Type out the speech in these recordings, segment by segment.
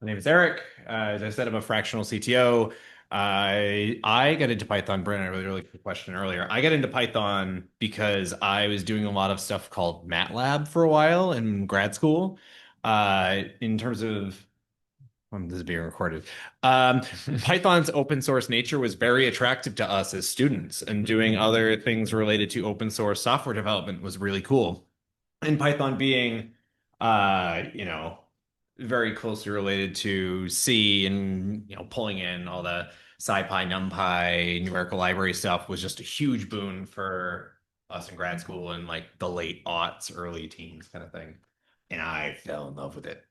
My name is Eric. As I said, I'm a fractional CTO. I got into Python. Brandon, a really good question earlier. I got into Python because I was doing a lot of stuff called MATLAB for a while in grad school. In terms of this is being recorded. Um, Python's open source nature was very attractive to us as students, and doing other things related to open source software development was really cool. And Python being, you know, very closely related to C and, pulling in all the SciPy, NumPy, numerical library stuff was just a huge boon for us in grad school in like the late aughts, early teens kind of thing. And I fell in love with it.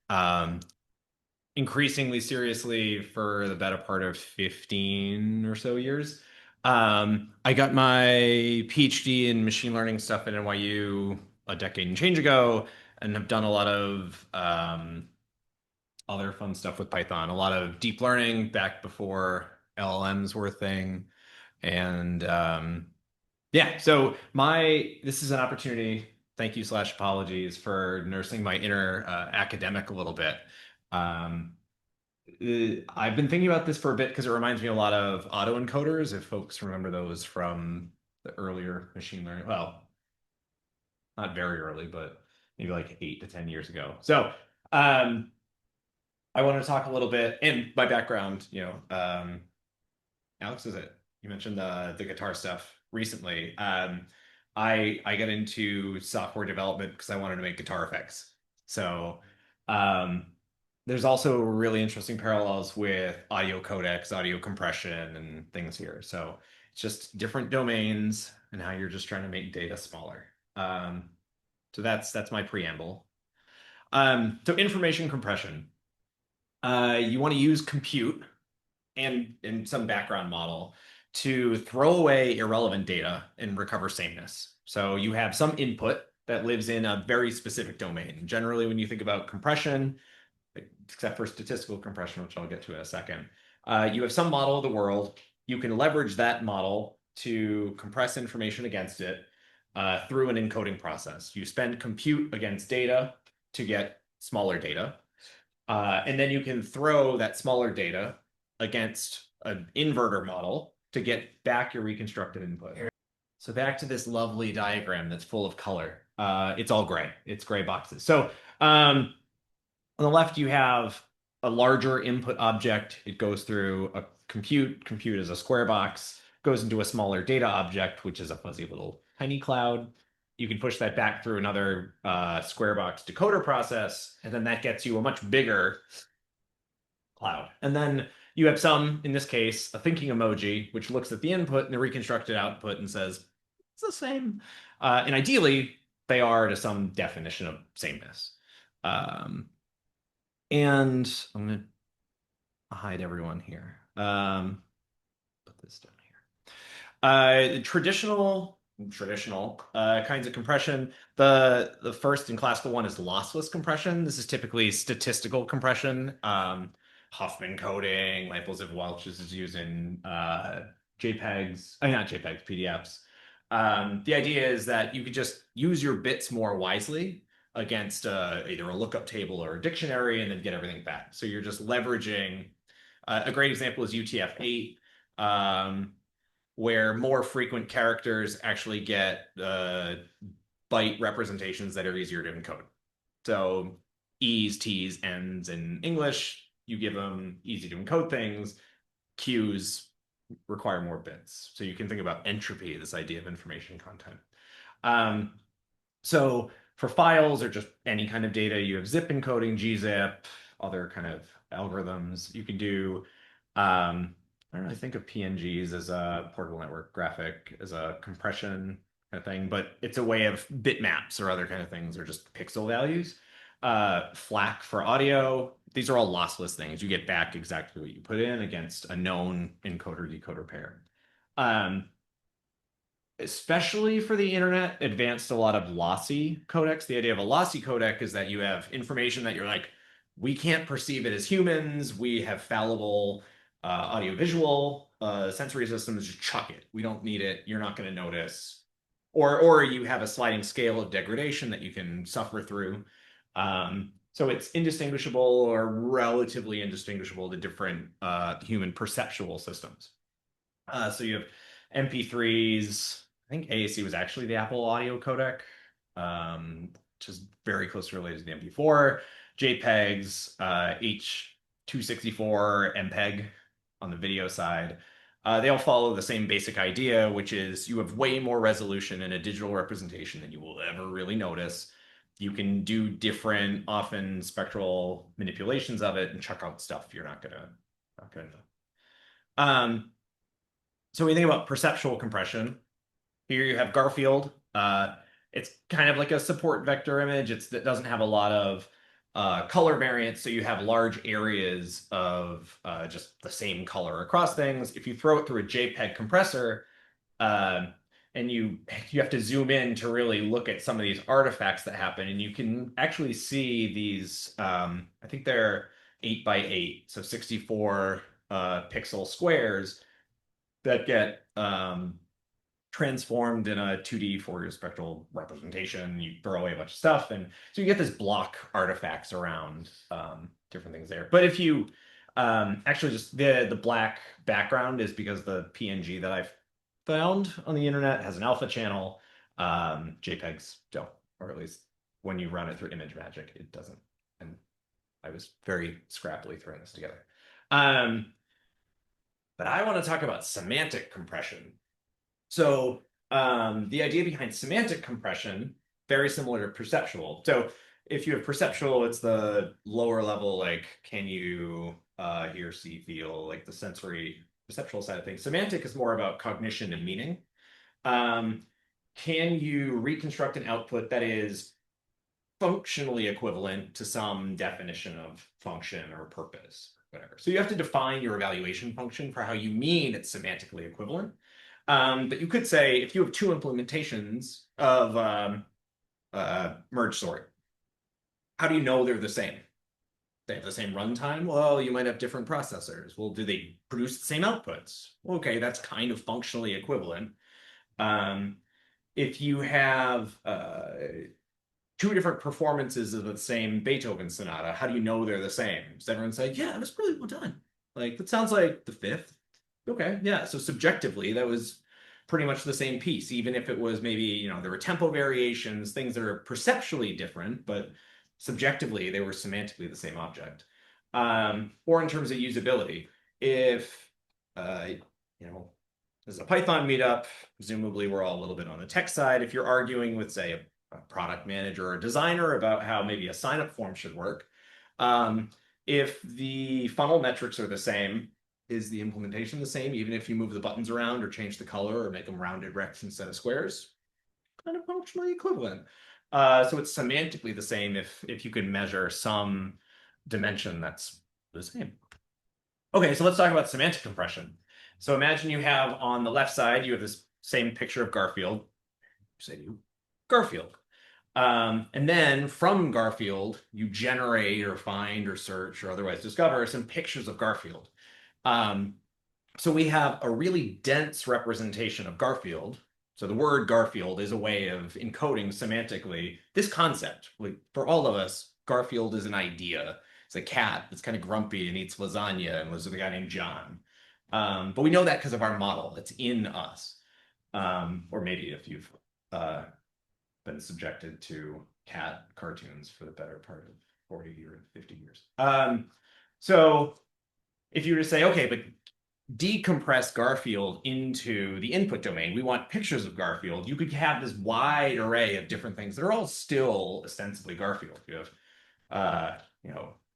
Increasingly seriously for the better part of 15 or so years. I got my PhD in machine learning stuff at NYU a decade and change ago, and have done a lot of other fun stuff with Python, a lot of deep learning back before LLMs were a thing. And yeah, so this is an opportunity, thank you slash apologies for nursing my inner academic a little bit. Um, I've been thinking about this for a bit because it reminds me a lot of autoencoders, if folks remember those from the earlier machine learning. Well, not very early, but maybe like 8 to 10 years ago. So, um, I want to talk a little bit, and my background, Alex, is it? You mentioned the guitar stuff recently. I got into software development because I wanted to make guitar effects. So, um, there's also really interesting parallels with audio codecs, audio compression, and things here. So it's just different domains and how you're just trying to make data smaller. So that's my preamble. So information compression. You want to use compute and some background model to throw away irrelevant data and recover sameness. So you have some input that lives in a very specific domain. Generally, when you think about compression, except for statistical compression, which I'll get to in a second, you have some model of the world. You can leverage that model to compress information against it through an encoding process. You spend compute against data to get smaller data. And then you can throw that smaller data against an inverter model to get back your reconstructed input. So back to this lovely diagram that's full of color. It's all gray. It's gray boxes. So on the left, you have a larger input object. It goes through a compute. Compute is a square box, goes into a smaller data object, which is a fuzzy little tiny cloud. You can push that back through another square box decoder process, and then that gets you a much bigger cloud. And then you have some, in this case, a thinking emoji, which looks at the input and the reconstructed output and says, it's the same. And ideally, they are to some definition of sameness. Um, and I'm going to hide everyone here. Put this down here. Traditional kinds of compression. The first and classical one is lossless compression. This is typically statistical compression. Huffman coding, Leibniz Welch is used in JPEGs, not JPEGs, PDFs. The idea is that you could just use your bits more wisely against either a lookup table or a dictionary and then get everything back. So you're just leveraging. A great example is UTF-8, where more frequent characters actually get byte representations that are easier to encode. So E's, T's, N's in English, you give them easy to encode things. Q's require more bits. So you can think about entropy, this idea of information content. So for files or just any kind of data, you have zip encoding, gzip, other kind of algorithms. You can do, I don't really think of PNGs as a portable network graphic, as a compression kind of thing, but it's a way of bitmaps or other kind of things, or just pixel values. FLAC for audio. These are all lossless things. You get back exactly what you put in against a known encoder-decoder pair. Especially for the internet, advanced a lot of lossy codecs. The idea of a lossy codec is that you have information that you're like, we can't perceive it as humans. We have fallible audiovisual sensory systems. Just chuck it. We don't need it. You're not going to notice. Or you have a sliding scale of degradation that you can suffer through. So it's indistinguishable or relatively indistinguishable to different human perceptual systems. So you have MP3s. I think AAC was actually the Apple audio codec, which is very closely related to the MP4. JPEGs, H.264, MPEG on the video side. They all follow the same basic idea, which is you have way more resolution in a digital representation than you will ever really notice. You can do different, often spectral manipulations of it and check out stuff you're not gonna know. Um, so when you think about perceptual compression, here you have Garfield. It's kind of like a support vector image. It doesn't have a lot of color variance, so you have large areas of just the same color across things. If you throw it through a JPEG compressor, uh, and you have to zoom in to really look at some of these artifacts that happen, and you can actually see these. I think they're 8 by 8, so 64 pixel squares that get transformed in a 2D Fourier spectral representation. You throw away a bunch of stuff, and so you get this block artifacts around different things there. But if you actually just the black background is because the PNG that I've found on the internet has an alpha channel. JPEGs don't, or at least when you run it through ImageMagick, it doesn't. And I was very scrappily throwing this together. But I want to talk about semantic compression. So the idea behind semantic compression, very similar to perceptual. So if you have perceptual, it's the lower level, like can you hear, see, feel, like the sensory perceptual side of things. Semantic is more about cognition and meaning. Um, can you reconstruct an output that is functionally equivalent to some definition of function or purpose, or whatever? So you have to define your evaluation function for how you mean it's semantically equivalent. But you could say if you have two implementations of merge sort, how do you know they're the same? They have the same runtime? Well, you might have different processors. Well, do they produce the same outputs? Okay, that's kind of functionally equivalent. Um, if you have two different performances of the same Beethoven sonata, how do you know they're the same? Does everyone say, yeah, that was really well done? Like, that sounds like the fifth. Okay, yeah. So subjectively, that was pretty much the same piece, even if it was maybe, there were tempo variations, things that are perceptually different, but subjectively, they were semantically the same object. Or in terms of usability, if, you know, there's a Python meetup, presumably we're all a little bit on the tech side. If you're arguing with, say, a product manager or a designer about how maybe a sign-up form should work, if the funnel metrics are the same, is the implementation the same, even if you move the buttons around or change the color or make them rounded rects instead of squares? Kind of functionally equivalent. So it's semantically the same if you can measure some dimension that's the same. Okay, so let's talk about semantic compression. So imagine you have on the left side, you have this same picture of Garfield. Say to you, Garfield. And then from Garfield, you generate or find or search or otherwise discover some pictures of Garfield. So we have a really dense representation of Garfield. So the word Garfield is a way of encoding semantically this concept. Like, for all of us, Garfield is an idea. It's a cat that's kind of grumpy and eats lasagna and lives with a guy named John. But we know that because of our model. It's in us. Or maybe if you've been subjected to cat cartoons for the better part of 40 or 50 years. So if you were to say, okay, but decompress Garfield into the input domain, we want pictures of Garfield, you could have this wide array of different things that are all still ostensibly Garfield. You have,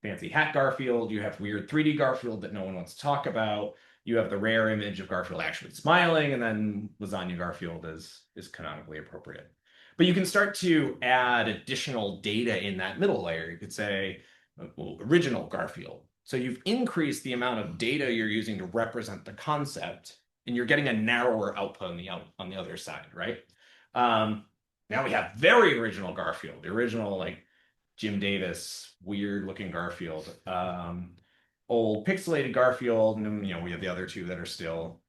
fancy hat Garfield, you have weird 3D Garfield that no one wants to talk about, you have the rare image of Garfield actually smiling, and then lasagna Garfield is canonically appropriate. But you can start to add additional data in that middle layer. You could say, well, original Garfield. So you've increased the amount of data you're using to represent the concept, and you're getting a narrower output on the other side, right? Now we have very original Garfield, the original like Jim Davis, weird looking Garfield, old pixelated Garfield, and then, we have the other two that are still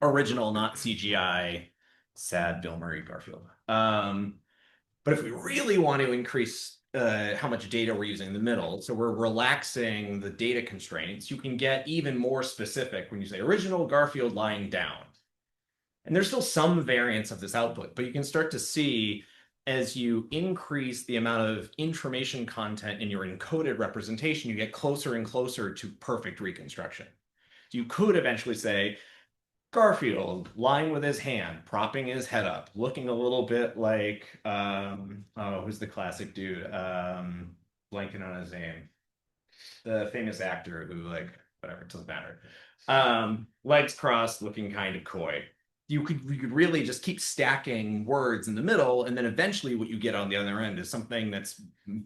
original, not CGI, sad Bill Murray Garfield. But if we really want to increase how much data we're using in the middle. So we're relaxing the data constraints. You can get even more specific when you say original Garfield lying down. And there's still some variance of this output, but you can start to see as you increase the amount of information content in your encoded representation, you get closer and closer to perfect reconstruction. So you could eventually say, Garfield lying with his hand, propping his head up, looking a little bit like oh, who's the classic dude? Blanking on his name. The famous actor who like whatever, it doesn't matter. Legs crossed, looking kind of coy. You could really just keep stacking words in the middle, and then eventually what you get on the other end is something that's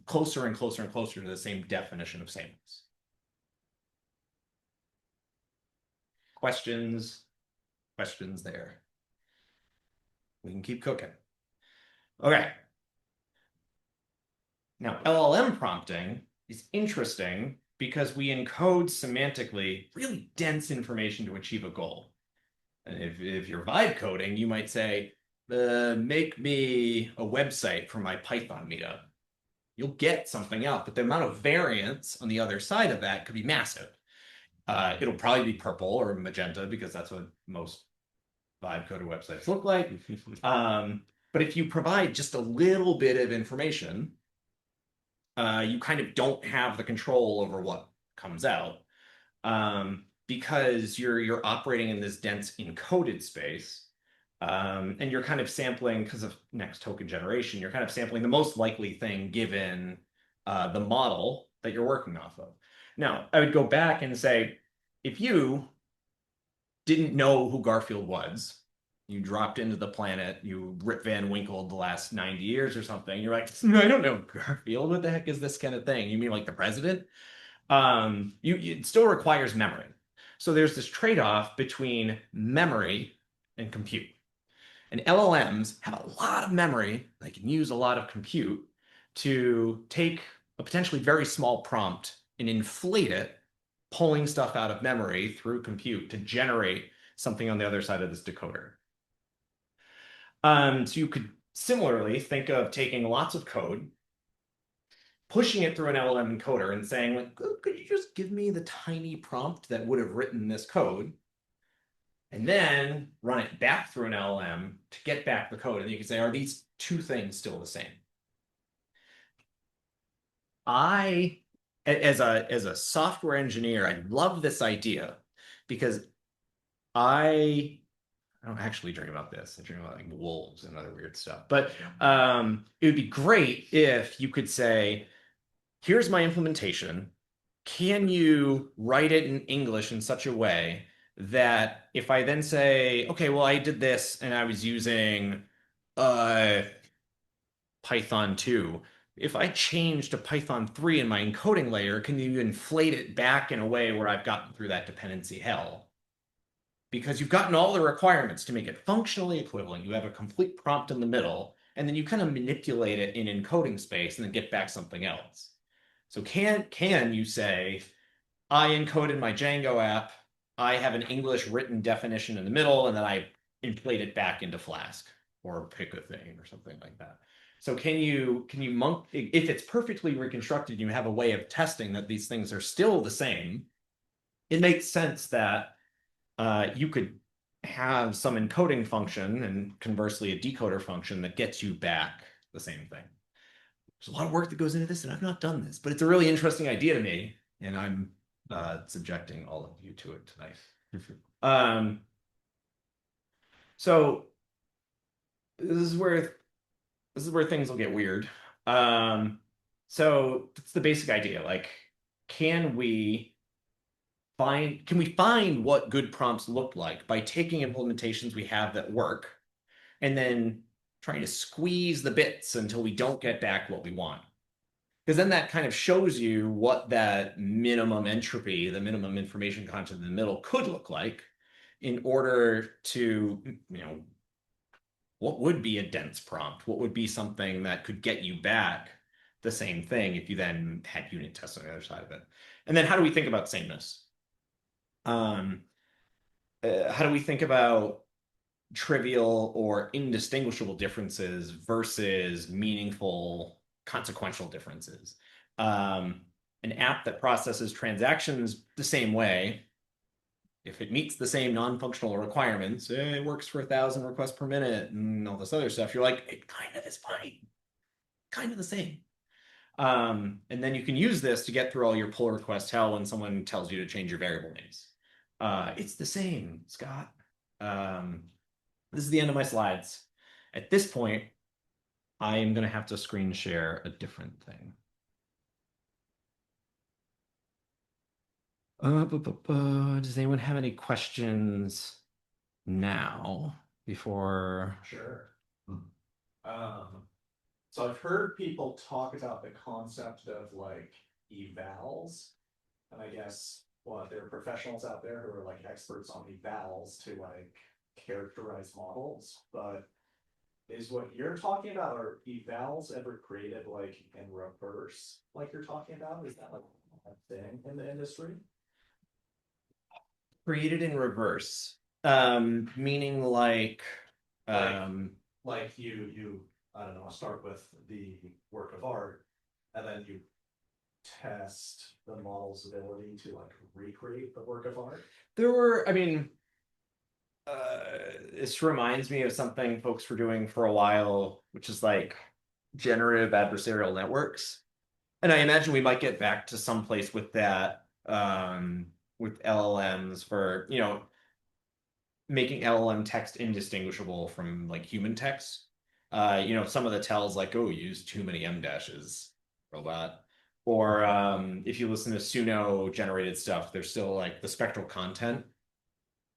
closer and closer and closer to the same definition of sameness. Questions? Questions there. We can keep cooking. Okay. Now, LLM prompting is interesting because we encode semantically really dense information to achieve a goal. And if you're vibe coding, you might say, make me a website for my Python meetup. You'll get something out, but the amount of variance on the other side of that could be massive. It'll probably be purple or magenta because that's what most vibe coded websites look like. But if you provide just a little bit of information, you kind of don't have the control over what comes out because you're operating in this dense encoded space. And you're kind of sampling because of next token generation, you're kind of sampling the most likely thing given the model that you're working off of. Now, I would go back and say, if you didn't know who Garfield was, you dropped into the planet, you Rip Van Winkled the last 90 years or something, you're like, I don't know Garfield, what the heck is this kind of thing? You mean like the president? It still requires memory. So there's this trade-off between memory and compute. And LLMs have a lot of memory. They can use a lot of compute to take a potentially very small prompt and inflate it, pulling stuff out of memory through compute to generate something on the other side of this decoder. So you could similarly think of taking lots of code, pushing it through an LLM encoder and saying, like, could you just give me the tiny prompt that would have written this code? And then run it back through an LLM to get back the code. And you can say, are these two things still the same? I, as a software engineer, I love this idea because I I don't actually dream about this. I dream about like wolves and other weird stuff. But it would be great if you could say, here's my implementation. Can you write it in English in such a way that if I then say, okay, well, I did this and I was using uh, Python 2. If I change to Python 3 in my encoding layer, can you inflate it back in a way where I've gotten through that dependency hell? Because you've gotten all the requirements to make it functionally equivalent. You have a complete prompt in the middle, and then you kind of manipulate it in encoding space and then get back something else. So can you say, I encoded my Django app, I have an English written definition in the middle, and then I inflate it back into Flask or pick a thing or something like that. So can you monk if it's perfectly reconstructed, you have a way of testing that these things are still the same. It makes sense that you could have some encoding function and conversely a decoder function that gets you back the same thing. There's a lot of work that goes into this, and I've not done this, but it's a really interesting idea to me, and I'm subjecting all of you to it tonight. um, so this is where things will get weird. Um, so that's the basic idea. Like, can we can we find what good prompts look like by taking implementations we have that work and then trying to squeeze the bits until we don't get back what we want? Because then that kind of shows you what that minimum entropy, the minimum information content in the middle could look like in order to, what would be a dense prompt? What would be something that could get you back the same thing if you then had unit tests on the other side of it? And then how do we think about sameness? Um, how do we think about trivial or indistinguishable differences versus meaningful consequential differences. Um, an app that processes transactions the same way, if it meets the same non-functional requirements, it works for 1,000 requests per minute and all this other stuff. You're like, it kind of is fine, kind of the same. And then you can use this to get through all your pull request hell when someone tells you to change your variable names. It's the same, Scott. Um, this is the end of my slides. At this point, I am going to have to screen share a different thing. Does anyone have any questions now before? Sure. So I've heard people talk about the concept of like evals, and I guess well, there are professionals out there who are like experts on evals to like characterize models, but is what you're talking about are evals ever created like in reverse, like you're talking about? Is that like a thing in the industry? Created in reverse. Meaning Like um, like you I don't know, start with the work of art and then you test the model's ability to like recreate the work of art. there were, I mean, this reminds me of something folks were doing for a while, which is like generative adversarial networks. And I imagine we might get back to some place with that, with LLMs for, making LLM text indistinguishable from like human text. Some of the tells like, oh, use too many M dashes, robot. Or if you listen to Suno generated stuff, there's still like the spectral content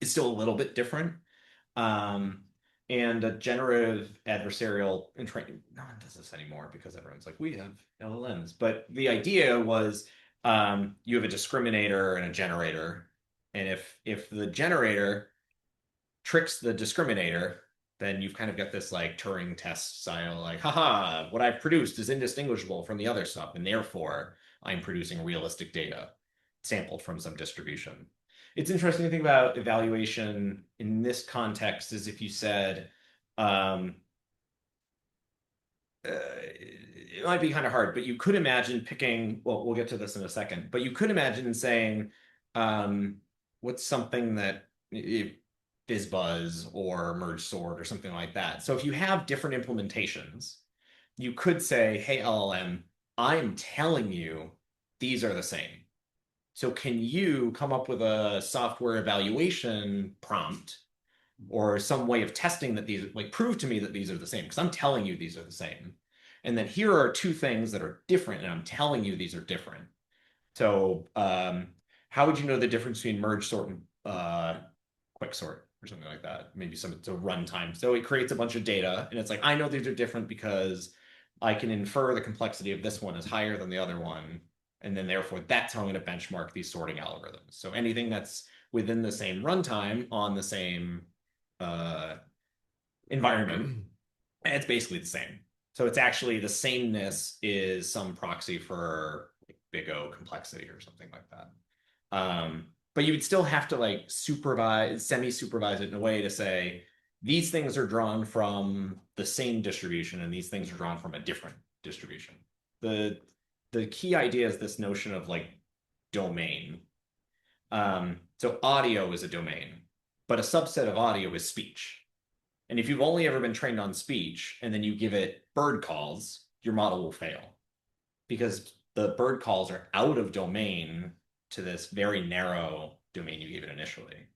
is still a little bit different. Um, and a generative adversarial and training, no one does this anymore because everyone's like, we have LLMs. But the idea was you have a discriminator and a generator. And if the generator tricks the discriminator, then you've kind of got this like Turing test style, like, haha, what I've produced is indistinguishable from the other stuff, and therefore I'm producing realistic data sampled from some distribution. It's interesting to think about evaluation in this context as if you said, um, it might be kind of hard, but you could imagine picking, well, we'll get to this in a second, but you could imagine saying, um, what's something that BizBuzz or merge sort or something like that. So if you have different implementations, you could say, hey, LLM, I'm telling you these are the same. So can you come up with a software evaluation prompt or some way of testing that these, like, prove to me that these are the same? Because I'm telling you these are the same. And then here are two things that are different, and I'm telling you these are different. So how would you know the difference between merge sort and quick sort or something like that? Maybe some it's a runtime. So it creates a bunch of data, and it's like, I know these are different because I can infer the complexity of this one is higher than the other one. And then therefore that's how I'm going to benchmark these sorting algorithms. So anything that's within the same runtime on the same uh, environment, it's basically the same. So it's actually the sameness is some proxy for like big O complexity or something like that. But you would still have to like supervise, semi-supervise it in a way to say these things are drawn from the same distribution and these things are drawn from a different distribution. The the key idea is this notion of like domain. So audio is a domain, but a subset of audio is speech. And if you've only ever been trained on speech and then you give it bird calls, your model will fail because the bird calls are out of domain to this very narrow domain you gave it initially.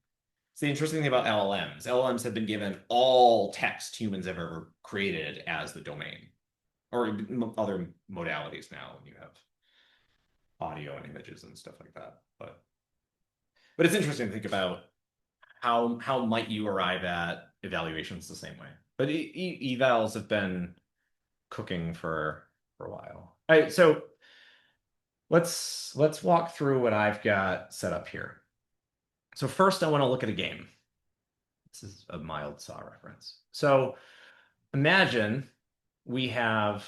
So the interesting thing about LLMs have been given all text humans have ever created as the domain, or other modalities now when you have audio and images and stuff like that. But it's interesting to think about how might you arrive at evaluations the same way. But evals have been cooking for a while. All right, so let's walk through what I've got set up here. So first, I want to look at a game. This is a mild Saw reference. So imagine we have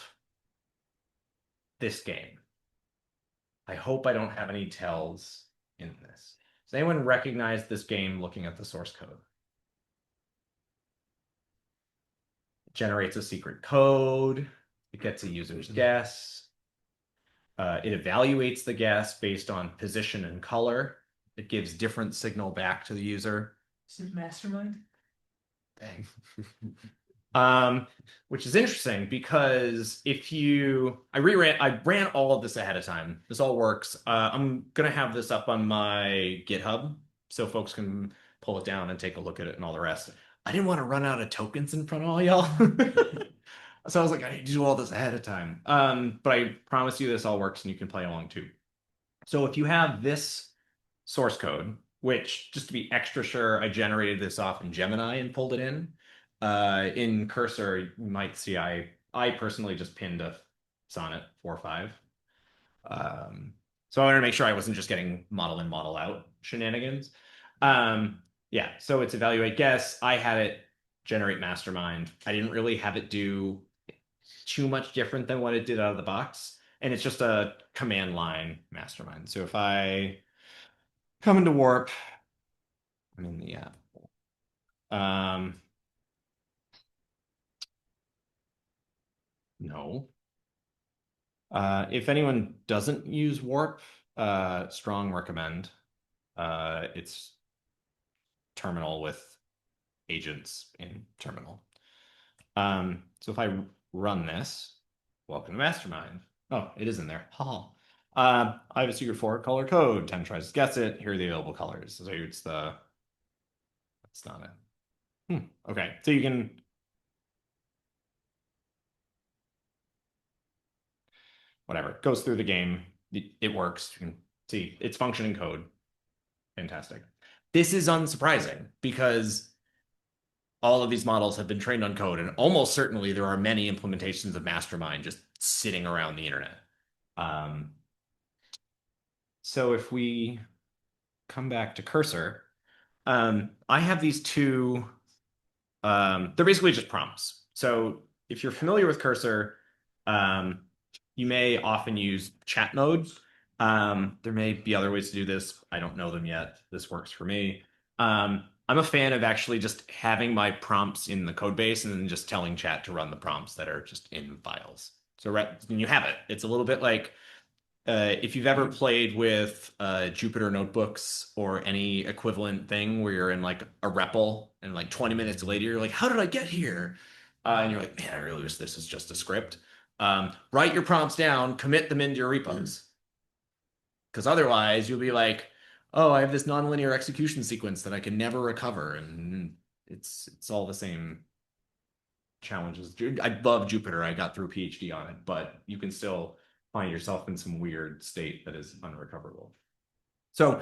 this game. I hope I don't have any tells in this. Does anyone recognize this game looking at the source code? It generates a secret code. It gets a user's guess. It evaluates the guess based on position and color. It gives different signal back to the user. Is it mastermind? Dang. Which is interesting because I ran all of this ahead of time. This all works. I'm gonna have this up on my GitHub so folks can pull it down and take a look at it and all the rest. I didn't want to run out of tokens in front of all y'all. So I was like, I need to do all this ahead of time. But I promise you this all works and you can play along too. So if you have this source code, which just to be extra sure, I generated this off in Gemini and pulled it in. In Cursor, you might see I personally just pinned a Sonnet 4.5. So I wanted to make sure I wasn't just getting model in, model out shenanigans. Yeah, so it's evaluate guess. I had it generate mastermind. I didn't really have it do too much different than what it did out of the box. And it's just a command line mastermind. So if I come into warp, I'm in the app. No. If anyone doesn't use warp, strong recommend. It's terminal with agents in terminal. So if I run this, welcome to mastermind. Oh, it is in there. Ha. I have a secret for color code. 10 tries to guess it. Here are the available colors. So it's the. That's not it. Okay, so you can. Whatever. It goes through the game. It works. You can see it's functioning code. Fantastic. This is unsurprising because all of these models have been trained on code, and almost certainly there are many implementations of Mastermind just sitting around the internet. So if we come back to Cursor, I have these two, they're basically just prompts. So if you're familiar with Cursor, you may often use chat mode. There may be other ways to do this. I don't know them yet. This works for me. I'm a fan of actually just having my prompts in the code base and then just telling chat to run the prompts that are just in files. So when you have it, it's a little bit like if you've ever played with Jupyter notebooks or any equivalent thing where you're in like a REPL and like 20 minutes later, you're like, how did I get here? And you're like, man, I really wish this was just a script. Write your prompts down, commit them into your repos. Because otherwise you'll be like, oh, I have this nonlinear execution sequence that I can never recover. And it's all the same challenges. I love Jupyter. I got through PhD on it, but you can still find yourself in some weird state that is unrecoverable. So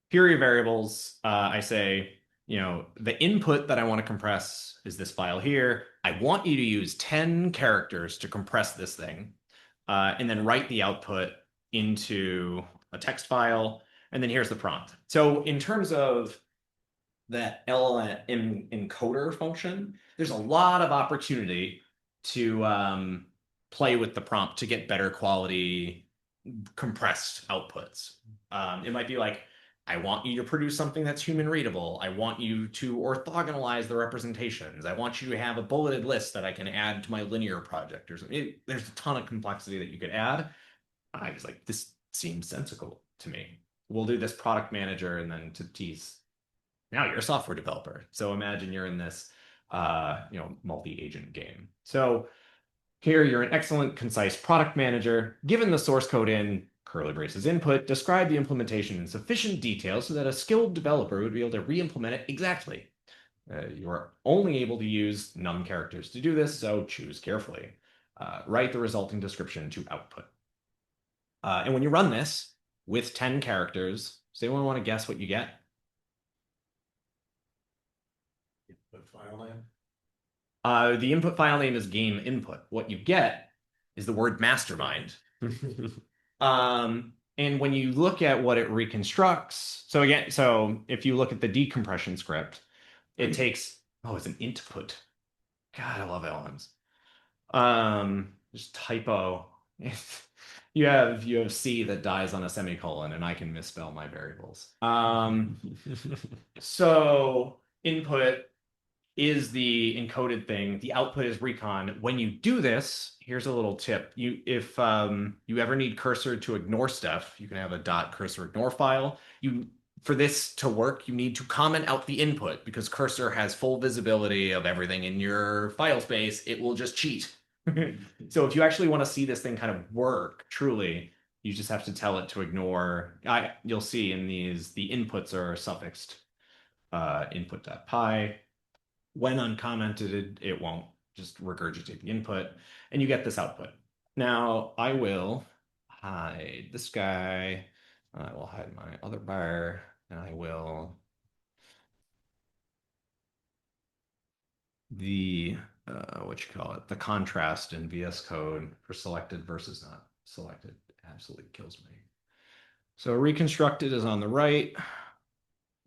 here are your variables. I say, the input that I want to compress is this file here. I want you to use 10 characters to compress this thing, and then write the output into a text file. And then here's the prompt. So in terms of that LLM encoder function, there's a lot of opportunity to play with the prompt to get better quality compressed outputs. It might be like, I want you to produce something that's human readable. I want you to orthogonalize the representations. I want you to have a bulleted list that I can add to my linear project or something. There's a ton of complexity that you could add. I was like, this seems sensible to me. We'll do this product manager and then to tease. Now you're a software developer. So imagine you're in this, multi-agent game. So here you're an excellent, concise product manager. Given the source code in curly braces input, describe the implementation in sufficient detail so that a skilled developer would be able to re-implement it exactly. You are only able to use num characters to do this, so choose carefully. Write the resulting description to output. And when you run this with 10 characters, does anyone want to guess what you get? Input file name. The input file name is game input. What you get is the word mastermind. And when you look at what it reconstructs, so if you look at the decompression script, it takes, it's an input. God, I love LLMs. Just typo. You have C that dies on a semicolon, and I can misspell my variables. So input is the encoded thing. The output is recon. When you do this, here's a little tip. If you ever need cursor to ignore stuff, you can have a dot cursor ignore file. For this to work, you need to comment out the input because cursor has full visibility of everything in your file space. It will just cheat. So if you actually want to see this thing kind of work truly, you just have to tell it to ignore. You'll see in these the inputs are suffixed input.py. When uncommented, it won't just regurgitate the input, and you get this output. Now I will hide this guy. I will hide my other bar, and I will the what you call it, the contrast in VS Code for selected versus not selected absolutely kills me. So reconstructed is on the right,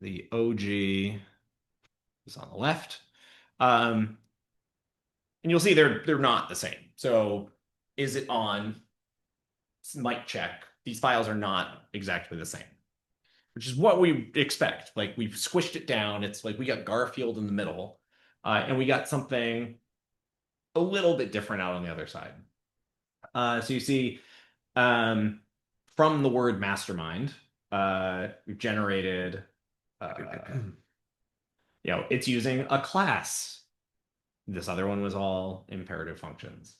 the OG is on the left. Um, and you'll see they're not the same. So is it on? Might check. These files are not exactly the same, which is what we expect. Like we've squished it down. It's like we got Garfield in the middle, and we got something a little bit different out on the other side. So you see, um, from the word mastermind, we've generated, uh, it's using a class. This other one was all imperative functions,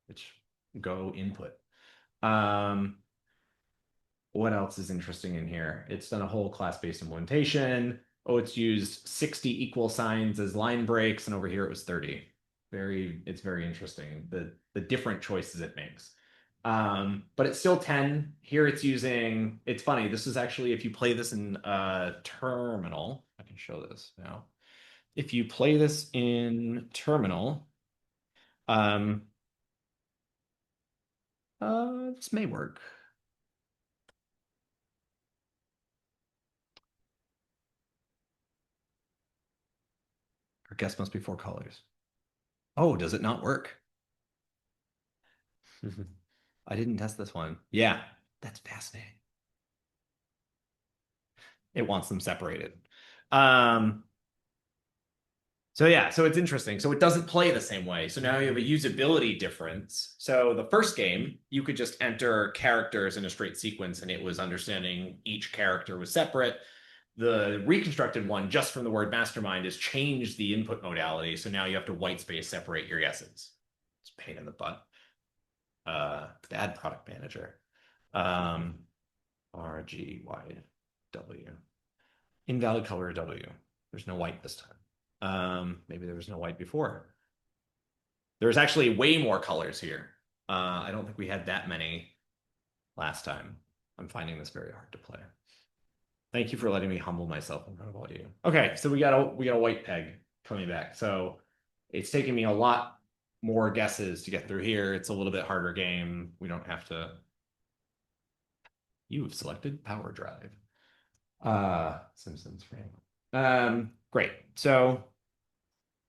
which go input. Um, what else is interesting in here? It's done a whole class-based implementation. Oh, it's used 60 equal signs as line breaks, and over here it was 30. It's very interesting, the different choices it makes. But it's still 10. Here it's funny, this is actually, if you play this in a terminal, I can show this now. If you play this in terminal, um, this may work. Our guess must be 4 colors. Oh, does it not work? I didn't test this one. Yeah, that's fascinating. It wants them separated. Um, so yeah, so it's interesting. So it doesn't play the same way. So now you have a usability difference. So the first game, you could just enter characters in a straight sequence and it was understanding each character was separate. The reconstructed one, just from the word mastermind, has changed the input modality. So now you have to white space separate your guesses. It's a pain in the butt. Bad product manager. Um, RGYW. Invalid color W. There's no white this time. Maybe there was no white before. There's actually way more colors here. I don't think we had that many last time. I'm finding this very hard to play. Thank you for letting me humble myself in front of all you. Okay, so we got a white peg coming back. So it's taking me a lot more guesses to get through here. It's a little bit harder game. We don't have to. You've selected power drive. Simpsons frame. Great. So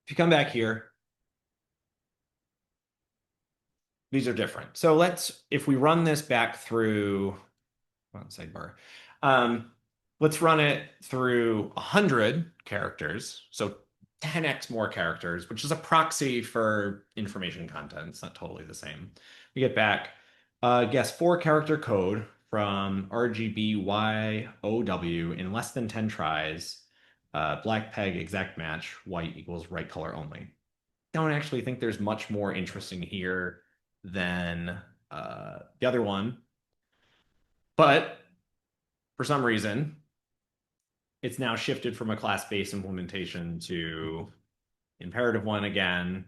if you come back here, these are different. So if we run this back through, sidebar, let's run it through 100 characters. So 10x more characters, which is a proxy for information content. It's not totally the same. We get back, guess 4 character code from RGBYOW in less than 10 tries. Black peg exact match, white equals right color only. Don't actually think there's much more interesting here than the other one. But for some reason, it's now shifted from a class-based implementation to imperative one again.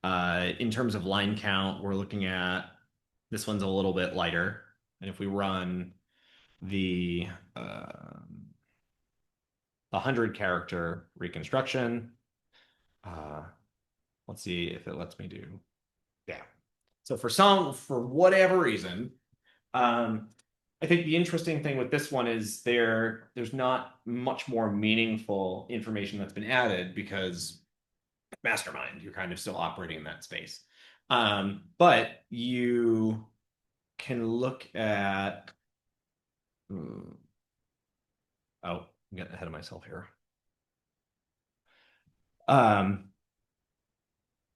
In terms of line count, we're looking at this one's a little bit lighter. And if we run the 100 character reconstruction, let's see if it lets me do. Yeah. So for whatever reason, I think the interesting thing with this one is there's not much more meaningful information that's been added because mastermind, you're kind of still operating in that space. But you can look at, oh, I'm getting ahead of myself here. Um,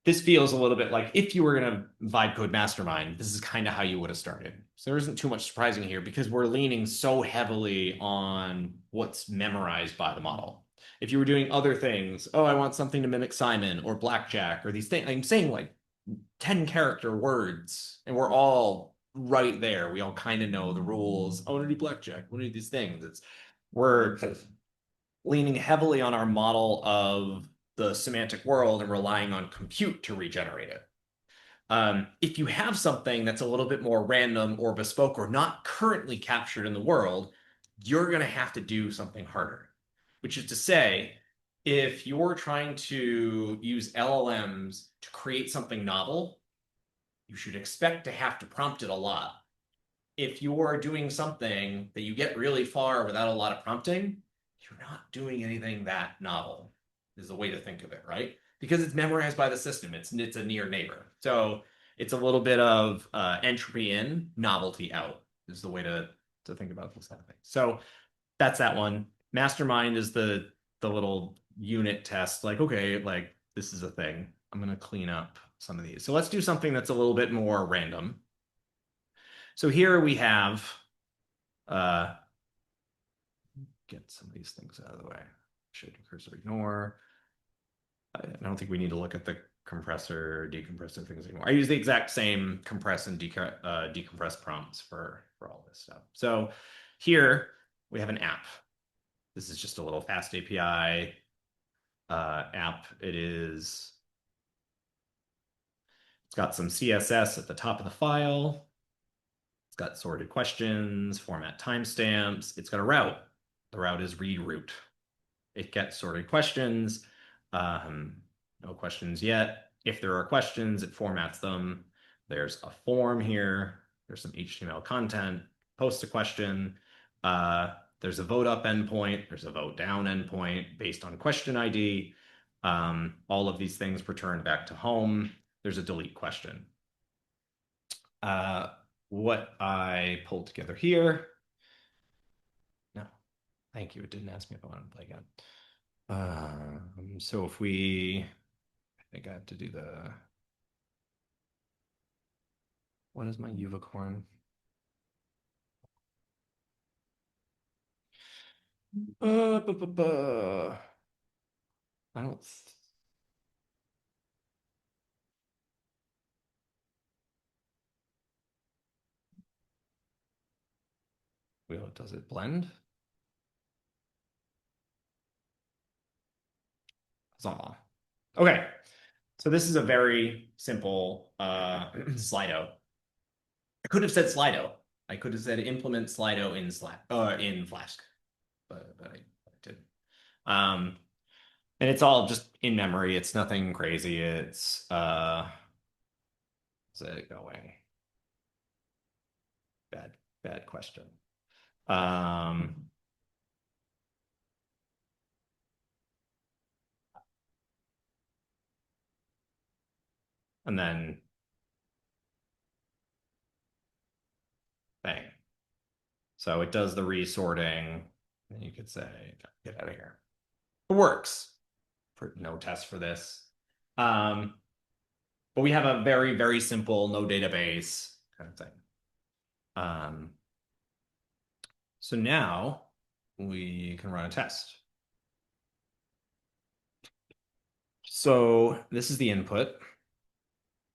this feels a little bit like if you were going to vibe code mastermind, this is kind of how you would have started. So there isn't too much surprising here because we're leaning so heavily on what's memorized by the model. If you were doing other things, oh, I want something to mimic Simon or Blackjack or these things, I'm saying like 10 character words, and we're all right there. We all kind of know the rules. I want to do Blackjack. I want to do these things. We're leaning heavily on our model of the semantic world and relying on compute to regenerate it. If you have something that's a little bit more random or bespoke or not currently captured in the world, you're going to have to do something harder, which is to say, if you're trying to use LLMs to create something novel, you should expect to have to prompt it a lot. If you're doing something that you get really far without a lot of prompting, you're not doing anything that novel, is the way to think of it, right? Because it's memorized by the system. It's a near neighbor. So it's a little bit of entropy in, novelty out, is the way to think about this kind of thing. So that's that one. Mastermind is the little unit test, like, okay, like this is a thing. I'm gonna clean up some of these. So let's do something that's a little bit more random. So here we have uh get some of these things out of the way. Should cursor ignore. I don't think we need to look at the compressor, decompressor things anymore. I use the exact same compress and decompress prompts for all this stuff. So here we have an app. This is just a little fast API app. It's got some CSS at the top of the file. It's got sorted questions, format timestamps. It's got a route. The route is read route. It gets sorted questions. No questions yet. If there are questions, it formats them. There's a form here. There's some HTML content. Post a question. There's a vote up endpoint. There's a vote down endpoint based on question ID. All of these things return back to home. There's a delete question. What I pulled together here. No, thank you. It didn't ask me if I wanted to play again. So if I think I have to do what is my unicorn? Bu, bu, bu. I don't, well, does it blend? Huzzah. Okay, so this is a very simple Slido. I could have said Slido. I could have said implement Slido in Flask, but I didn't. Um, and it's all just in memory. It's nothing crazy. Is it going? Bad question. Um, and then bang. So it does the resorting. And you could say, get out of here. It works. No test for this. Um, but we have a very, very simple, no database kind of thing. Um, so now we can run a test. So this is the input.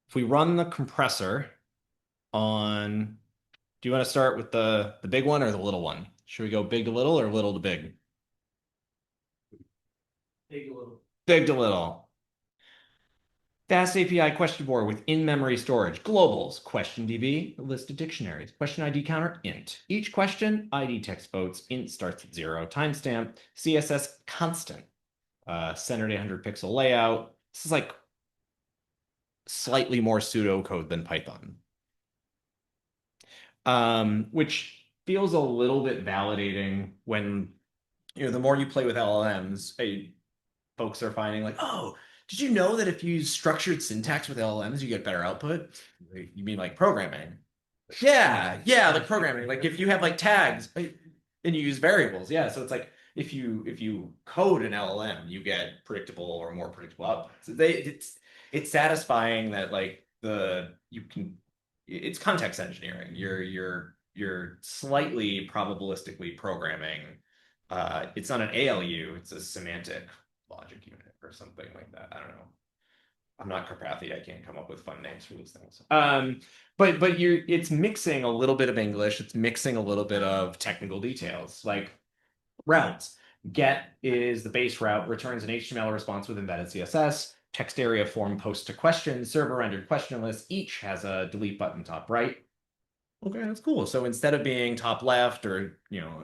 If we run the compressor on, do you want to start with the big one or the little one? Should we go big to little or little to big? Big little. Big to little. Fast API question board with in-memory storage. Globals, question DB, a list of dictionaries. Question ID counter, int. Each question, ID text votes, int starts at 0. Timestamp, CSS constant. Centered 800 pixel layout. This is like slightly more pseudocode than Python. Which feels a little bit validating when, the more you play with LLMs, folks are finding like, oh, did you know that if you use structured syntax with LLMs, you get better output? You mean like programming? Yeah, like programming. Like if you have like tags and you use variables, yeah. So it's like if you code an LLM, you get predictable or more predictable outputs. It's satisfying that like the you can it's context engineering. You're slightly probabilistically programming. It's not an ALU, it's a semantic logic unit or something like that. I don't know. I'm not Carpathy. I can't come up with fun names for these things. But it's mixing a little bit of English. It's mixing a little bit of technical details, like routes. Get is the base route, returns an HTML response with embedded CSS. Text area form post to question, server rendered question list. Each has a delete button top right. Okay, that's cool. So instead of being top left or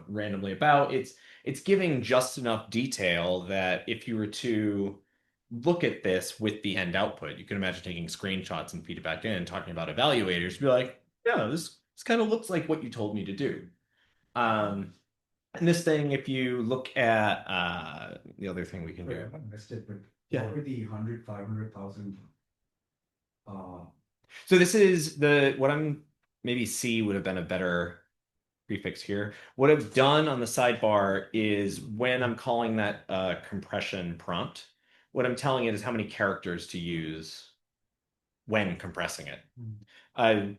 randomly about, it's giving just enough detail that if you were to look at this with the end output, you can imagine taking screenshots and feed it back in, talking about evaluators, be like, yeah, this kind of looks like what you told me to do. Um, and this thing, if you look at the other thing we can Sorry, do. I missed it, but Yeah. what were the 100, 500,000? Uh, So this is the what I'm maybe C would have been a better prefix here. What I've done on the sidebar is when I'm calling that compression prompt, what I'm telling it is how many characters to use when compressing it. I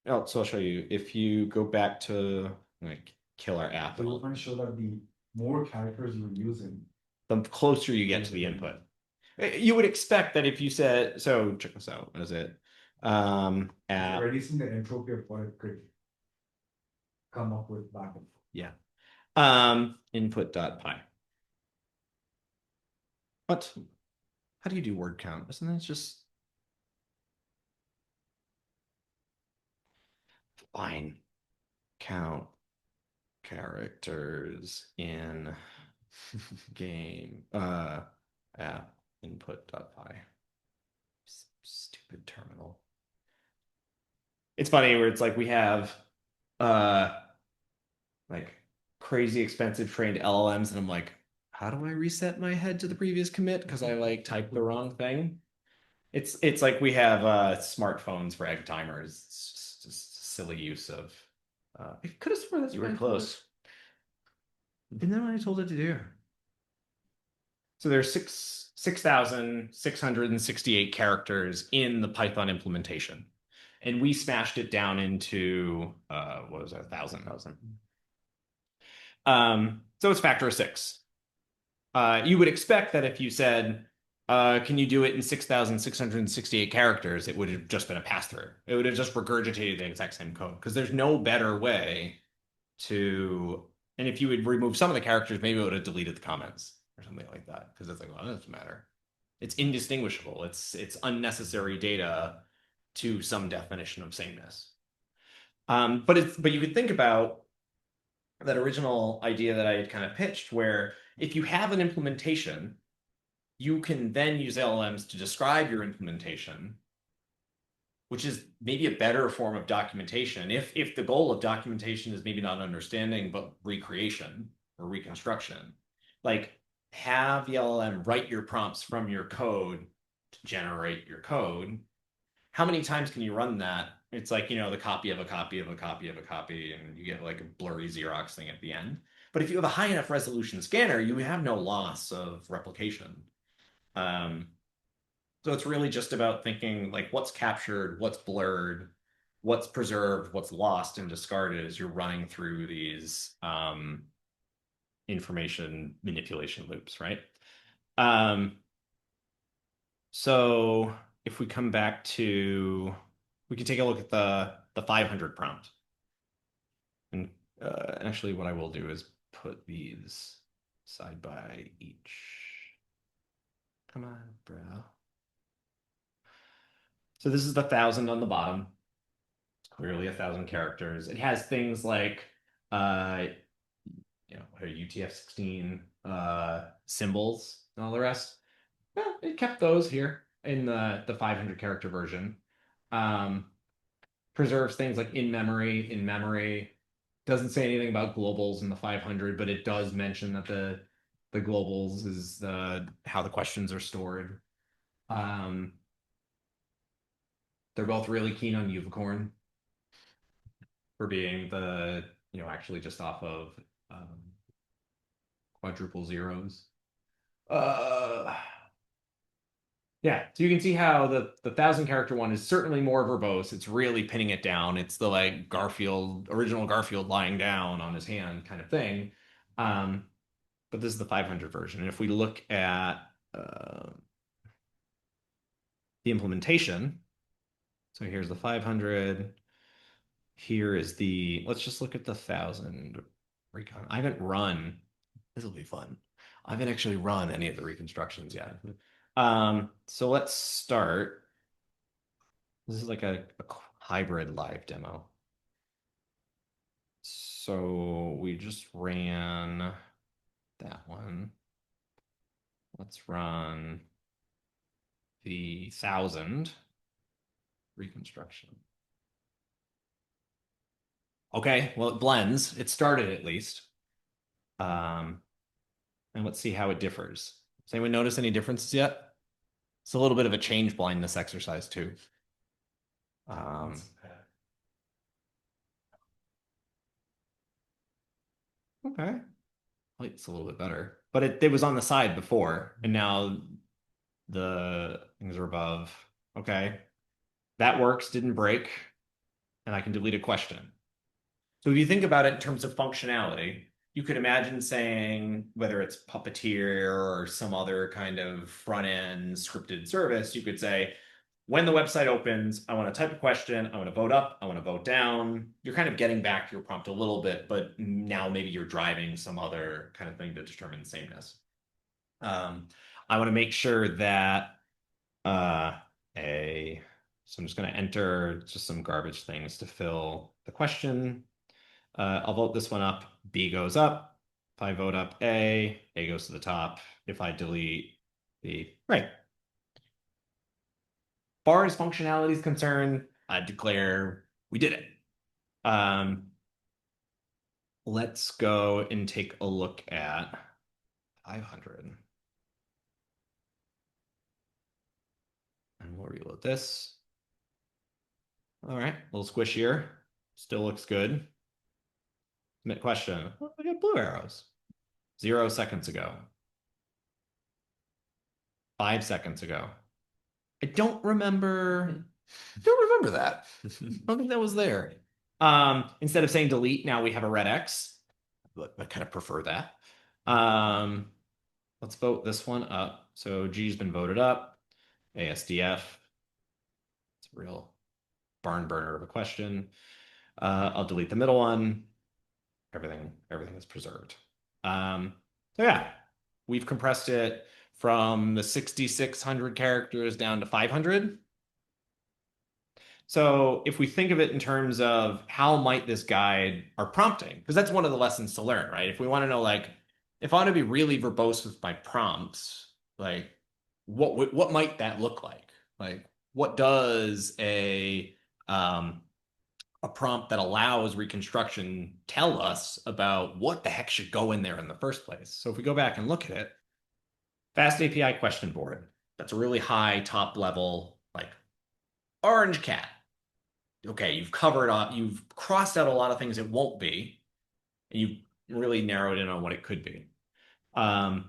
so I'll show you. If you go back to like kill our app, so you're trying to show that the more characters you're using, the closer you get to the input. You would expect that if you said, so check this out. What is it? App. reducing the entropy of what it could come up with back and forth. Yeah. Input.py. What? How do you do word count? Isn't that just fine? Count characters in game app input.py. Stupid terminal. It's funny where it's like we have uh like crazy expensive trained LLMs and I'm like, how do I reset my head to the previous commit because I like typed the wrong thing? It's like we have smartphones for egg timers. It's just silly use of I could have sworn that's You were what I close. Isn't that what I told it to do? So there's 6,668 characters in the Python implementation. And we smashed it down into what was it, 1,000. So it's factor of 6. You would expect that if you said, can you do it in 6,668 characters, it would have just been a pass-through. It would have just regurgitated the exact same code because there's no better way to. And if you would remove some of the characters, maybe it would have deleted the comments or something like that because it's like, well, that doesn't matter. It's indistinguishable. It's unnecessary data to some definition of sameness. But you could think about that original idea that I had kind of pitched, where if you have an implementation, you can then use LLMs to describe your implementation, which is maybe a better form of documentation. If the goal of documentation is maybe not understanding, but recreation or reconstruction, like have the LLM write your prompts from your code to generate your code. How many times can you run that? It's like, the copy of a copy of a copy of a copy, and you get like a blurry Xerox thing at the end. But if you have a high enough resolution scanner, you have no loss of replication. Um, so it's really just about thinking like what's captured, what's blurred, what's preserved, what's lost and discarded as you're running through these information manipulation loops, right? So if we come back to, we can take a look at the 500 prompt. And actually what I will do is put these side by each. Come on, bro. So this is the 1,000 on the bottom. It's clearly 1,000 characters. It has things like, what are UTF-16 symbols and all the rest. Well, it kept those here in the 500 character version. Preserves things like in memory. Doesn't say anything about globals in the 500, but it does mention that the globals is how the questions are stored. They're both really keen on Unicorn for being actually just off of quadruple zeros. Yeah, so you can see how the 1,000 character one is certainly more verbose. It's really pinning it down. It's the like Garfield, original Garfield lying down on his hand kind of thing. Um, but this is the 500 version. And if we look at the implementation, so here's the 500. Here is the, let's just look at the 1,000 recon. I haven't run, this will be fun. I haven't actually run any of the reconstructions yet. So let's start. This is like a hybrid live demo. So we just ran that one. Let's run the 1,000 reconstruction. Okay, well, it blends. It started at least. And let's see how it differs. Does anyone notice any differences yet? It's a little bit of a change blindness exercise too. Okay. It's a little bit better. But it was on the side before, and now the things are above. Okay. That works, didn't break, and I can delete a question. So if you think about it in terms of functionality, you could imagine saying, whether it's Puppeteer or some other kind of front-end scripted service, you could say, when the website opens, I want to type a question, I want to vote up, I want to vote down. You're kind of getting back your prompt a little bit, but now maybe you're driving some other kind of thing to determine sameness. I want to make sure that so I'm just going to enter just some garbage things to fill the question. I'll vote this one up, B goes up. If I vote up A goes to the top. If I delete B, right. Far as functionality is concerned, I declare we did it. Let's go and take a look at 500. And we'll reload this. All right, a little squishier. Still looks good. Submit question. Oh, I got blue arrows. 0 seconds ago. 5 seconds ago. I don't remember that. I don't think that was there. Instead of saying delete, now we have a red X. I kind of prefer that. Let's vote this one up. So G's been voted up. ASDF. It's a real barn burner of a question. I'll delete the middle one. Everything is preserved. So yeah, we've compressed it from the 6,600 characters down to 500. So if we think of it in terms of how might this guide our prompting, because that's one of the lessons to learn, right? If we want to know, like, if I want to be really verbose with my prompts, like, what might that look like? Like, what does a prompt that allows reconstruction tell us about what the heck should go in there in the first place? So if we go back and look at it, Fast API question board, that's a really high top level, like orange cat. Okay, you've crossed out a lot of things it won't be, and you've really narrowed in on what it could be. And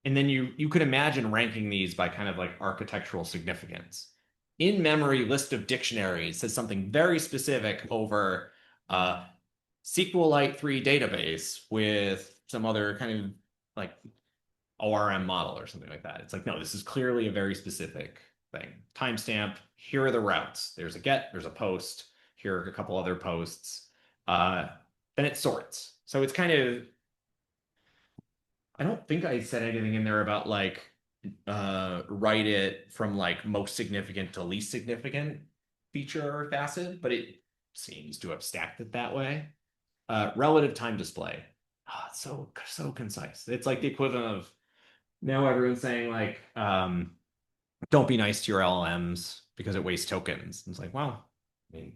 then you could imagine ranking these by kind of like architectural significance. In-memory list of dictionaries says something very specific over SQLite 3 database with some other kind of like ORM model or something like that. It's like, no, this is clearly a very specific thing. Timestamp, here are the routes. There's a get, there's a post, here are a couple other posts. Then it sorts. So it's kind of, I don't think I said anything in there about like write it from like most significant to least significant feature or facet, but it seems to have stacked it that way. Relative time display. Oh, it's so concise. It's like the equivalent of now everyone's saying like don't be nice to your LLMs because it wastes tokens. It's like, wow, I mean,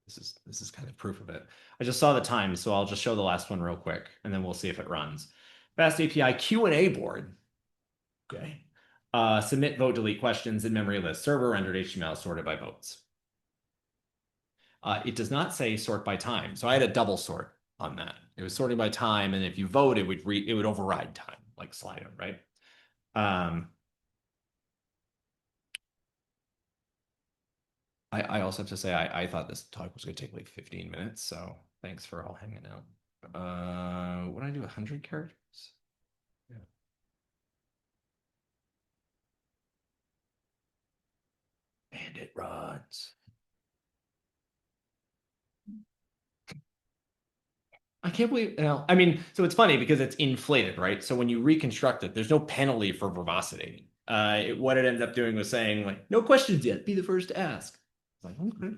this is kind of proof of it. I just saw the time, so I'll just show the last one real quick, and then we'll see if it runs. Fast API Q&A board. Okay. Submit, vote, delete questions in memory list. Server rendered HTML sorted by votes. It does not say sort by time, so I had a double sort. on that. It was sorting by time, and if you vote, it would override time, like Slido, right? I also have to say I thought this talk was going to take like 15 minutes, so thanks for all hanging out. What did I do? 100 characters? Yeah. And it runs. I can't believe, I mean, so it's funny because it's inflated, right? So when you reconstruct it, there's no penalty for verbosity. What it ended up doing was saying, like, no questions yet, be the first to ask. It's like, okay.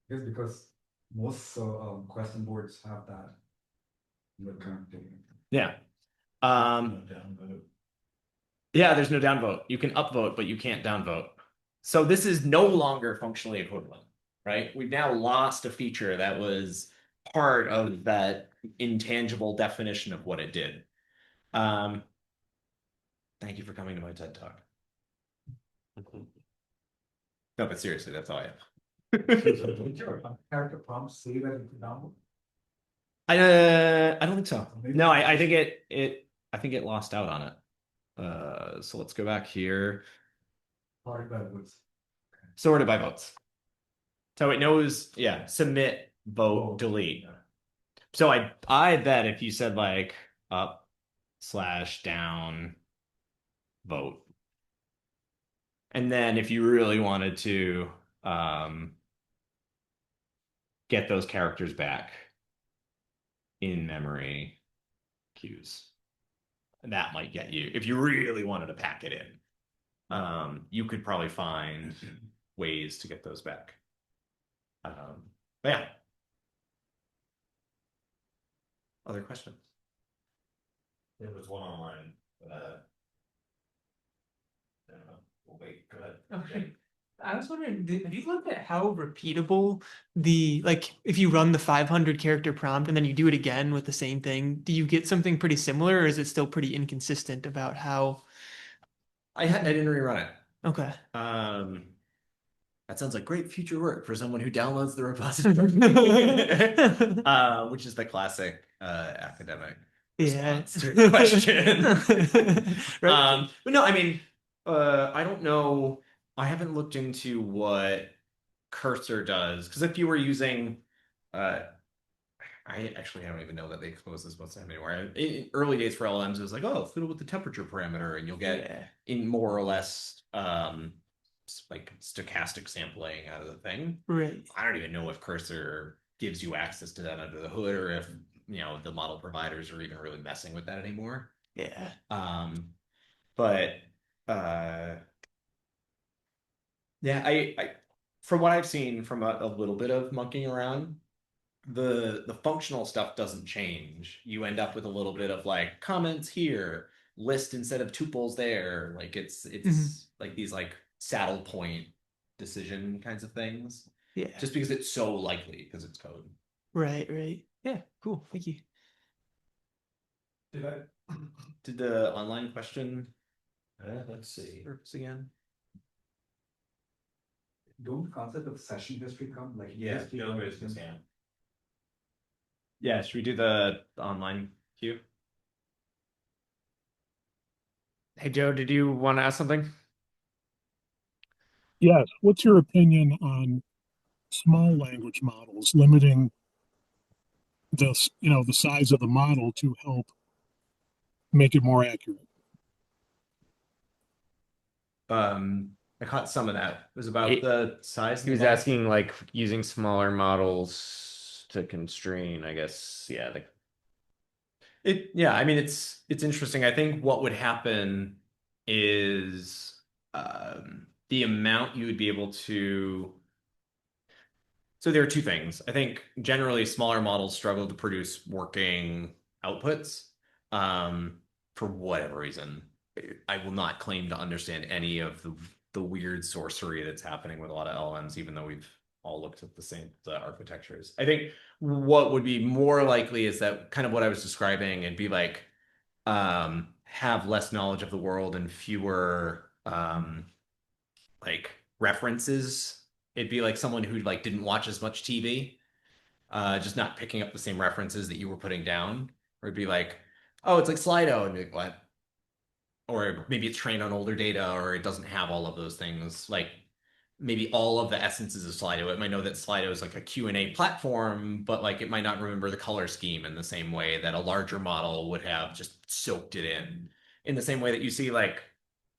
Yes, because most question boards have that in the current data. Yeah. Yeah, there's no downvote. You can upvote, but you can't downvote. So this is no longer functionally equivalent, right? We've now lost a feature that was part of that intangible definition of what it did. Thank you for coming to my TED Talk. No, but seriously, that's all I have. Character prompts say that it's download. I don't think so. No, I think it lost out on it. So let's go back here. Sorted by votes. Sorted by votes. So it knows, yeah, submit, vote, delete. So I bet if you said like up / down vote. And then if you really wanted to get those characters back in memory queues, that might get you, if you really wanted to pack it in, you could probably find ways to get those back. Yeah. Other questions? There was one online. I don't know. We'll wait. Go ahead. Okay. I was wondering, have you looked at how repeatable like, if you run the 500 character prompt and then you do it again with the same thing, do you get something pretty similar, or is it still pretty inconsistent about how? I didn't rerun it. Okay. That sounds like great future work for someone who downloads the repository, which is the classic academic response to the question. Right. But no, I mean, I don't know. I haven't looked into what Cursor does, because if you were using, I don't even know that they expose this most time anymore. In early days for LLMs, it was like, oh, fiddle with the temperature parameter, and you'll get in more or less like stochastic sampling out of the thing. Right. I don't even know if Cursor gives you access to that under the hood, or if the model providers are even really messing with that anymore. Yeah. But yeah, I from what I've seen from a little bit of monkeying around, the functional stuff doesn't change. You end up with a little bit of like comments here, list instead of tuples there. Like it's like these like saddle point decision kinds of things. Yeah. Just because it's so likely because it's code. Right. Yeah. Cool. Thank you. Did the online question Let's see. surface again? Don't the concept of session history come like Yeah, Joe raised his hand. Yeah, should we do the online queue? Hey, Joe, did you want to ask something? Yes. What's your opinion on small language models limiting the size of the model to help make it more accurate? I caught some of that. It was about He- the size. of He was the model. asking like using smaller models to constrain, I guess. Yeah. Yeah, I mean it's interesting. I think what would happen is the amount you would be able to. So there are two things. I think generally smaller models struggle to produce working outputs for whatever reason. I will not claim to understand any of the weird sorcery that's happening with a lot of LLMs, even though we've all looked at the same architectures. I think what would be more likely is that kind of what I was describing and be like have less knowledge of the world and fewer like references. It'd be like someone who like didn't watch as much TV. just not picking up the same references that you were putting down. Or it'd be like, oh, it's like Slido, and you're like, what? Or maybe it's trained on older data, or it doesn't have all of those things. Like maybe all of the essences of Slido. It might know that Slido is like a Q&A platform, but like it might not remember the color scheme in the same way that a larger model would have just soaked it in. In the same way that you see like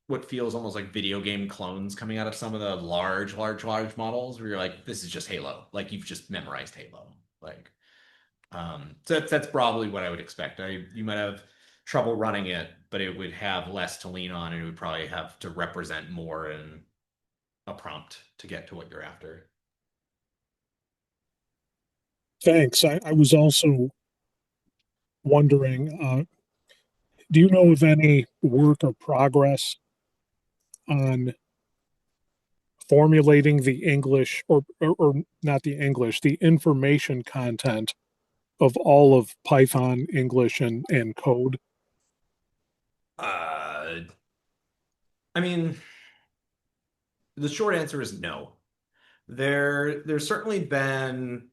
what feels almost like video game clones coming out of some of the large models where you're like, this is just Halo. Like you've just memorized Halo. Like, so that's probably what I would expect. You might have trouble running it, but it would have less to lean on, and it would probably have to represent more in a prompt to get to what you're after. Thanks. I was also wondering, do you know of any work or progress on formulating the English or not the English, the information content of all of Python, English, and code? Uh, I mean, the short answer is no. There's certainly been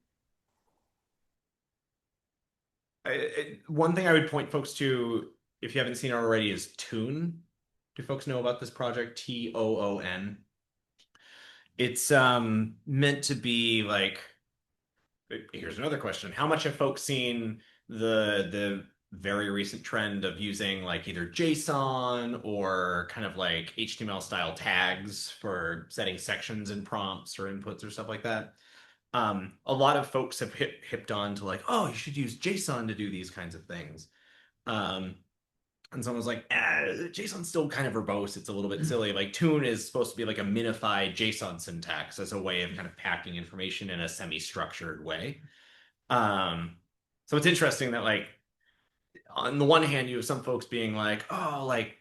one thing I would point folks to if you haven't seen it already is Toon. Do folks know about this project? Toon. It's meant to be like here's another question. How much have folks seen the very recent trend of using like either JSON or kind of like HTML style tags for setting sections and prompts or inputs or stuff like that? A lot of folks have hipped on to like, oh, you should use JSON to do these kinds of things. Um, and someone was like, JSON's still kind of verbose. It's a little bit silly. Like Tune is supposed to be like a minified JSON syntax as a way of kind of packing information in a semi-structured way. So it's interesting that like on the one hand, you have some folks being like, oh, like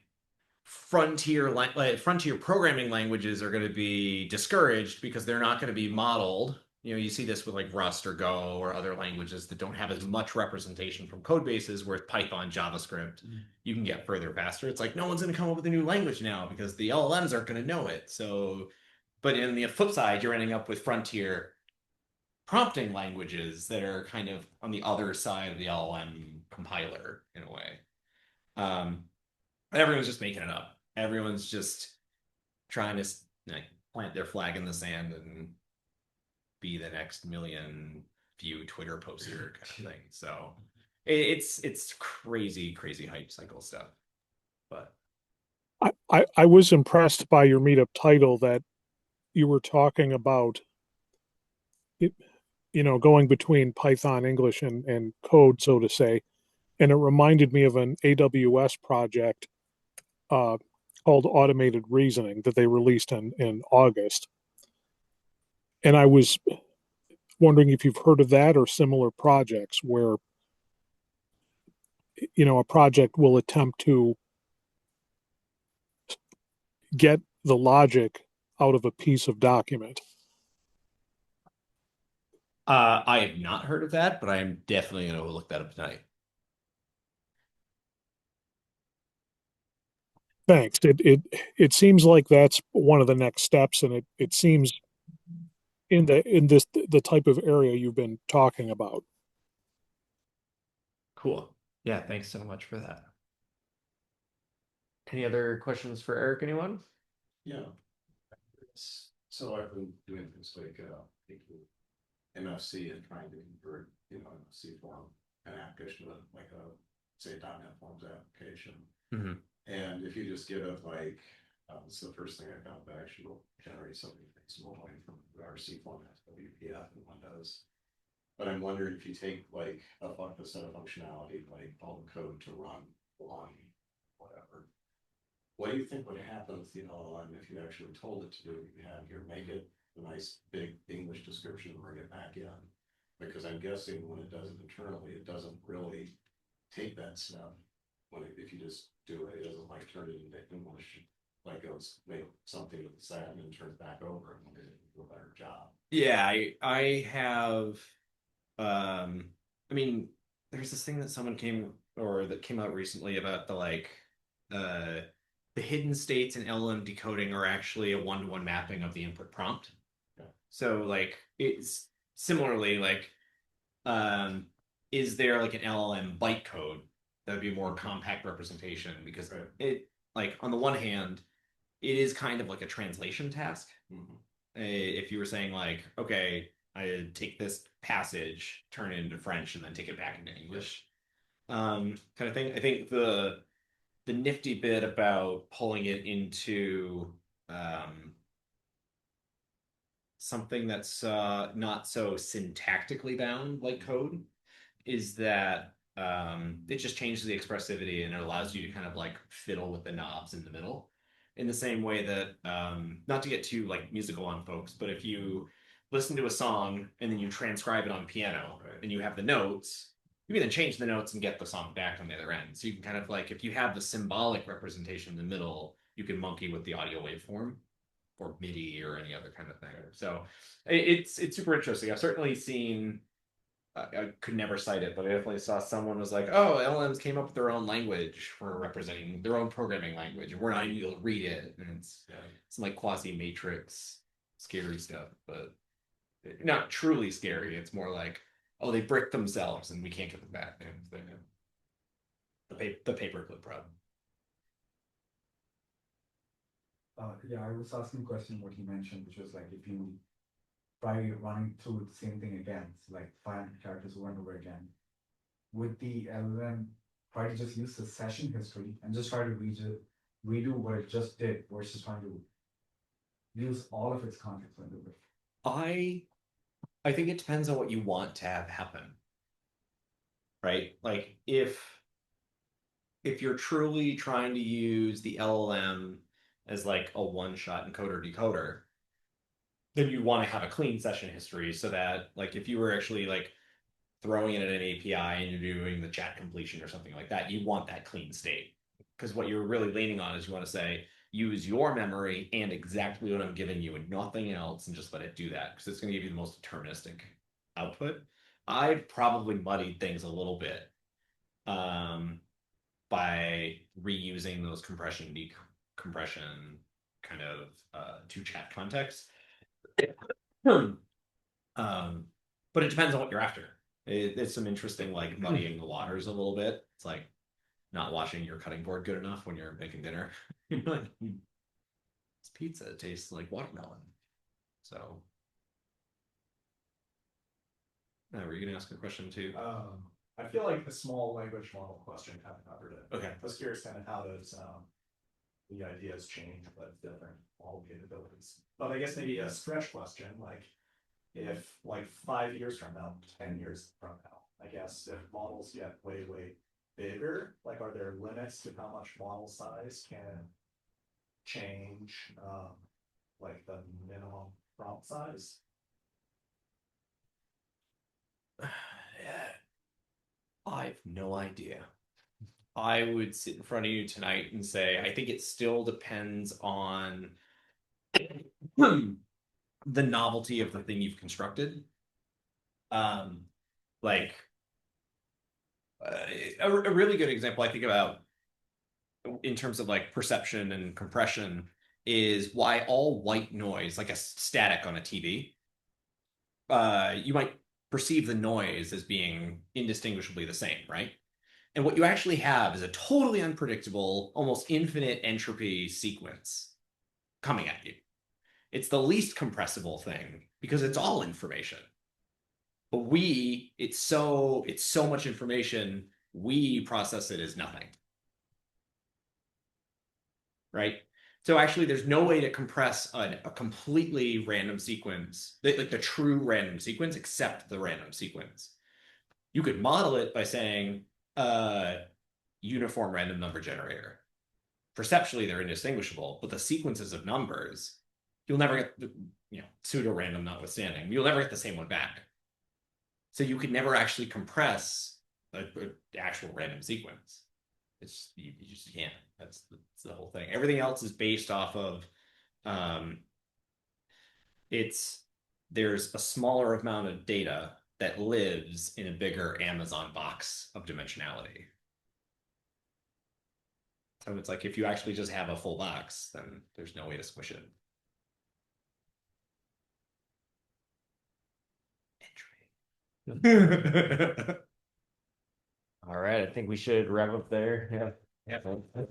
frontier programming languages are going to be discouraged because they're not going to be modeled. You know, you see this with like Rust or Go or other languages that don't have as much representation from code bases, whereas Python, JavaScript, you can get further faster. It's like no one's going to come up with a new language now because the LLMs aren't going to know it. So, but in the flip side, you're ending up with frontier prompting languages that are kind of on the other side of the LLM compiler in a way. Um, Everyone's just making it up. Everyone's just trying to like plant their flag in the sand and be the next million view Twitter poster kind of thing. So it's crazy hype cycle stuff. But I was impressed by your meetup title that you were talking about it, going between Python, English, and code, so to say. And it reminded me of an AWS project uh, called Automated Reasoning that they released in August. And I was wondering if you've heard of that or similar projects where, a project will attempt to get the logic out of a piece of document. I have not heard of that, but I am definitely going to look that up tonight. Thanks. It seems like that's one of the next steps, and it seems in the type of area you've been talking about. Cool. Yeah, thanks so much for that. Any other questions for Eric, anyone? Yeah. So I've been doing things like MFC and trying to convert, MFC form an application to like a say a .NET Forms application. Mm-hmm. And if you just give it like this is the first thing I found that actually will generate something small from the RC format, WPF and Windows. But I'm wondering if you take like a set of functionality, like all the code to run along whatever. What do you think would happen with the LLM if you actually told it to do what you had here? Make it a nice big English description and bring it back in. Because I'm guessing when it does it internally, it doesn't really take that step. If you just do it, it doesn't like turn it into English, like goes make something with the side and then turn it back over and do a better job. Yeah, I have I mean, there's this thing that came out recently about the hidden states in LLM decoding are actually a one-to-one mapping of the input prompt. Yeah. So like it's similarly like Is there like an LLM bytecode that would be a more compact representation? Because Right. it, like, on the one hand, it is kind of like a translation task. Mhm. If you were saying like, okay, I take this passage, turn it into French, and then take it back into English, kind of thing. I think the nifty bit about pulling it into something that's not so syntactically bound like code is that it just changes the expressivity and it allows you to kind of like fiddle with the knobs in the middle in the same way that not to get too like musical on folks, but if you listen to a song and then you transcribe it on piano and you have the notes, you can then change the notes and get the song back on the other end. So you can kind of like, if you have the symbolic representation in the middle, you can monkey with the audio waveform or MIDI or any other kind of thing. So it's super interesting. I've certainly seen. I could never cite it, but I definitely saw someone was like, "Oh, LLMs came up with their own language for representing their own programming language, and we're not able to read it." And it's some like quasi matrix scary stuff, but not truly scary. It's more like, oh, they bricked themselves and we can't get them back. The paperclip problem. Yeah, I was asking a question what you mentioned, which was like if you try running through the same thing again, so like 500 characters over and over again, would the LLM try to just use the session history and just try to redo what it just did versus trying to use all of its context window? I think it depends on what you want to have happen, right? Like if you're truly trying to use the LLM as like a one-shot encoder decoder, then you want to have a clean session history so that like if you were actually like throwing it at an API and you're doing the chat completion or something like that, you want that clean state. Because what you're really leaning on is you want to say, use your memory and exactly what I'm giving you and nothing else and just let it do that because it's going to give you the most deterministic output. I've probably muddied things a little bit by reusing those compression decompression kind of to chat context. But it depends on what you're after. It's some interesting like muddying the waters a little bit. It's like not washing your cutting board good enough when you're making dinner. You're like, this pizza tastes like watermelon. So, were you gonna ask a question too? I feel like the small language model question kind of covered it. Okay. I was curious kind of how does the ideas change with different model capabilities. But I guess maybe a stretch question, like if like 5 years from now, 10 years from now, I guess if models get way, way bigger, like are there limits to how much model size can change like the minimum prompt size? I have no idea. I would sit in front of you tonight and say, I think it still depends on the novelty of the thing you've constructed. Um, like a really good example I think about in terms of like perception and compression is why all white noise, like a static on a TV, you might perceive the noise as being indistinguishably the same, right? And what you actually have is a totally unpredictable, almost infinite entropy sequence coming at you. It's the least compressible thing because it's all information. But it's so much information, we process it as nothing. Right? So actually, there's no way to compress a completely random sequence, like the true random sequence, except the random sequence. You could model it by saying, uniform random number generator. Perceptually, they're indistinguishable, but the sequences of numbers, you'll never get, pseudo random notwithstanding, you'll never get the same one back. So you could never actually compress an actual random sequence. You just can't. That's the whole thing. Everything else is based off of there's a smaller amount of data that lives in a bigger Amazon box of dimensionality. So it's like if you actually just have a full box, then there's no way to squish it. All right, I think we should wrap up there. Yeah. Yeah.